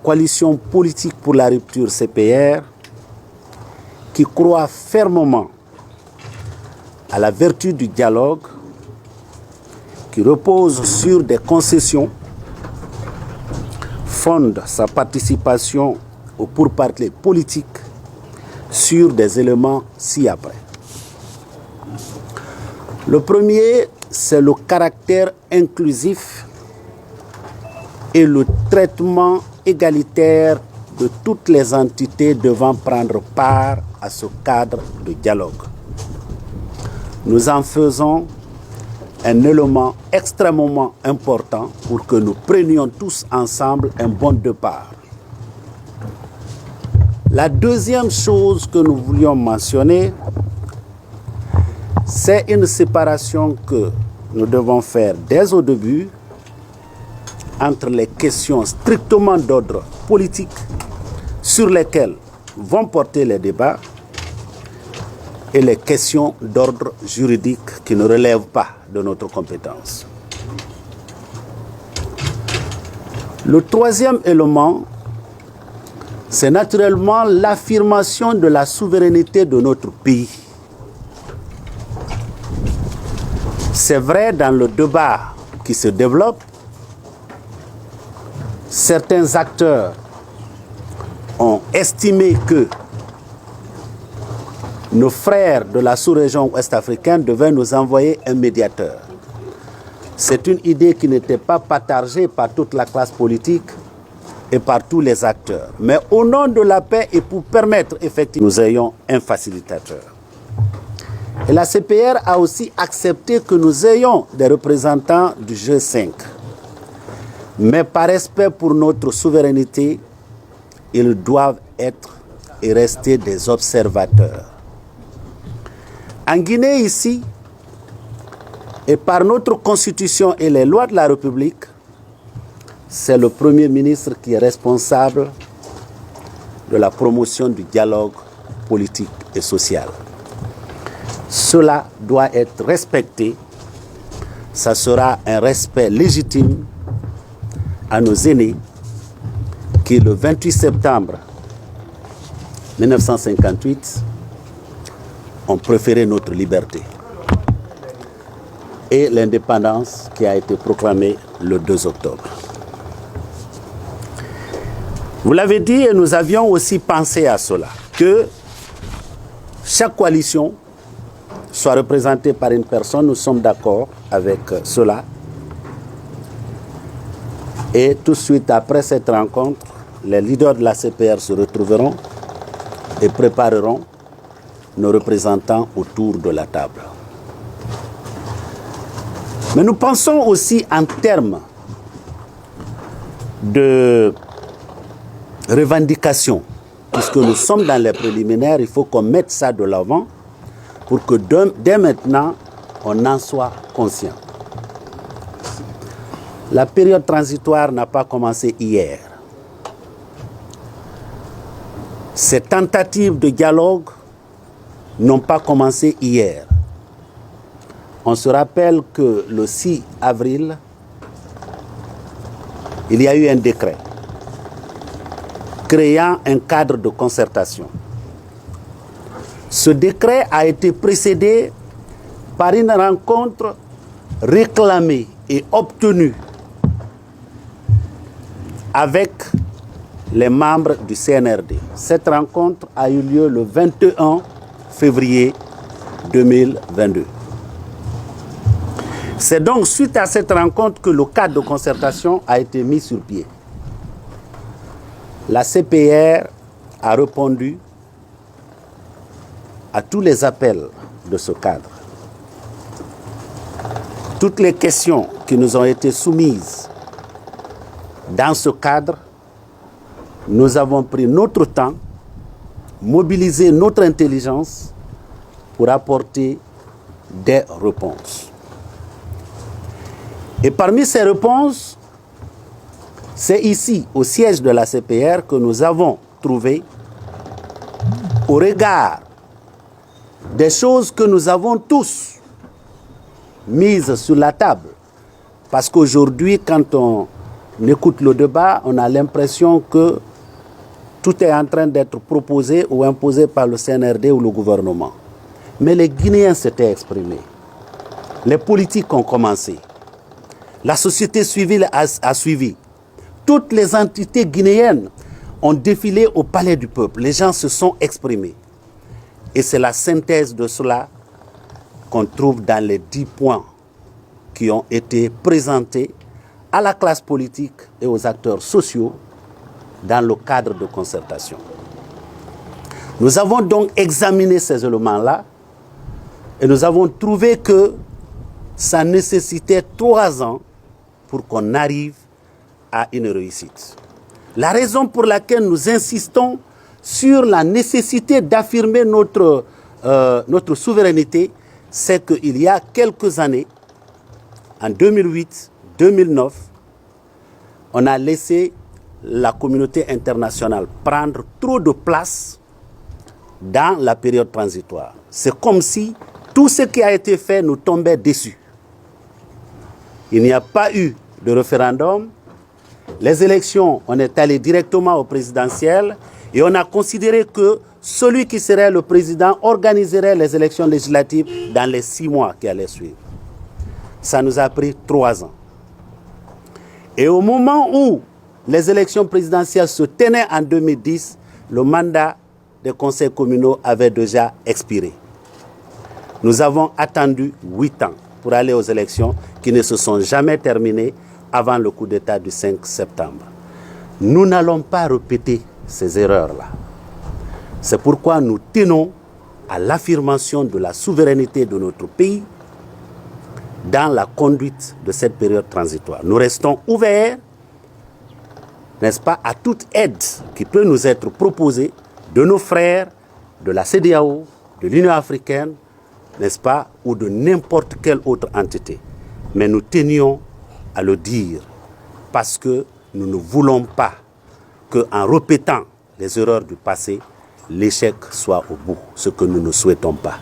coalition politique pour la rupture CPR, qui croit fermement à la vertu du dialogue, qui repose sur des concessions, fonde sa participation au pourparlers politique sur des éléments ci-après. Le premier, c'est le caractère inclusif et le traitement égalitaire de toutes les entités devant prendre part à ce cadre de dialogue. Nous en faisons un élément extrêmement important pour que nous prenions tous ensemble un bon départ. La deuxième chose que nous voulions mentionner, c'est une séparation que nous devons faire dès au début entre les questions strictement d'ordre politique sur lesquelles vont porter les débats et les questions d'ordre juridique qui ne relèvent pas de notre compétence. Le troisième élément, c'est naturellement l'affirmation de la souveraineté de notre pays. C'est vrai, dans le débat qui se développe, certains acteurs ont estimé que nos frères de la sous-région ouest-africaine devaient nous envoyer un médiateur. C'est une idée qui n'était pas partagée par toute la classe politique et par tous les acteurs. Mais au nom de la paix et pour permettre effectivement que nous ayons un facilitateur. Et la CPR a aussi accepté que nous ayons des représentants du G5. Mais par respect pour notre souveraineté, ils doivent être et rester des observateurs. En Guinée, ici, et par notre constitution et les lois de la République, c'est le Premier ministre qui est responsable de la promotion du dialogue politique et social. Cela doit être respecté. Ça sera un respect légitime à nos aînés qui, le 28 septembre 1958, ont préféré notre liberté et l'indépendance qui a été proclamée le 2 octobre. Vous l'avez dit et nous avions aussi pensé à cela, que chaque coalition soit représentée par une personne, nous sommes d'accord avec cela. Et tout de suite après cette rencontre, les leaders de la CPR se retrouveront et prépareront nos représentants autour de la table. Mais nous pensons aussi en termes de revendication. Puisque nous sommes dans les préliminaires, il faut qu'on mette ça de l'avant pour que dès maintenant, on en soit conscient. La période transitoire n'a pas commencé hier. Ces tentatives de dialogue n'ont pas commencé hier. On se rappelle que le 6 avril, il y a eu un décret créant un cadre de concertation. Ce décret a été précédé par une rencontre réclamée et obtenue avec les membres du CNRD. Cette rencontre a eu lieu le 21 février 2022. C'est donc suite à cette rencontre que le cadre de concertation a été mis sur pied. La CPR a répondu à tous les appels de ce cadre. Toutes les questions qui nous ont été soumises dans ce cadre, nous avons pris notre temps, mobilisé notre intelligence pour apporter des réponses. Et parmi ces réponses, c'est ici, au siège de la CPR, que nous avons trouvé, au regard des choses que nous avons tous mises sur la table. Parce qu'aujourd'hui, quand on on écoute le débat, on a l'impression que tout est en train d'être proposé ou imposé par le CNRD ou le gouvernement. Mais les Guinéens s'étaient exprimés. Les politiques ont commencé. La société civile a suivi. Toutes les entités guinéennes ont défilé au palais du peuple. Les gens se sont exprimés. Et c'est la synthèse de cela qu'on trouve dans les 10 points qui ont été présentés à la classe politique et aux acteurs sociaux dans le cadre de concertation. Nous avons donc examiné ces éléments-là et nous avons trouvé que ça nécessitait 3 ans pour qu'on arrive à une réussite. La raison pour laquelle nous insistons sur la nécessité d'affirmer notre souveraineté, c'est qu'il y a quelques années, en 2008-2009, on a laissé la communauté internationale prendre trop de place dans la période transitoire. C'est comme si tout ce qui a été fait nous tombait dessus. Il n'y a pas eu de référendum. Les élections, on est allé directement au présidentiel et on a considéré que celui qui serait le président organiserait les élections législatives dans les 6 mois qui allaient suivre. Ça nous a pris 3 ans. Et au moment où les élections présidentielles se tenaient en 2010, le mandat des conseils communaux avait déjà expiré. Nous avons attendu 8 ans pour aller aux élections qui ne se sont jamais terminées avant le coup d'État du 5 septembre. Nous n'allons pas répéter ces erreurs-là. C'est pourquoi nous tenons à l'affirmation de la souveraineté de notre pays dans la conduite de cette période transitoire. Nous restons ouverts, n'est-ce pas, à toute aide qui peut nous être proposée de nos frères, de la CEDEAO, de l'Union africaine, n'est-ce pas, ou de n'importe quelle autre entité. Mais nous tenions à le dire parce que nous ne voulons pas qu'en répétant les erreurs du passé, l'échec soit au bout, ce que nous ne souhaitons pas.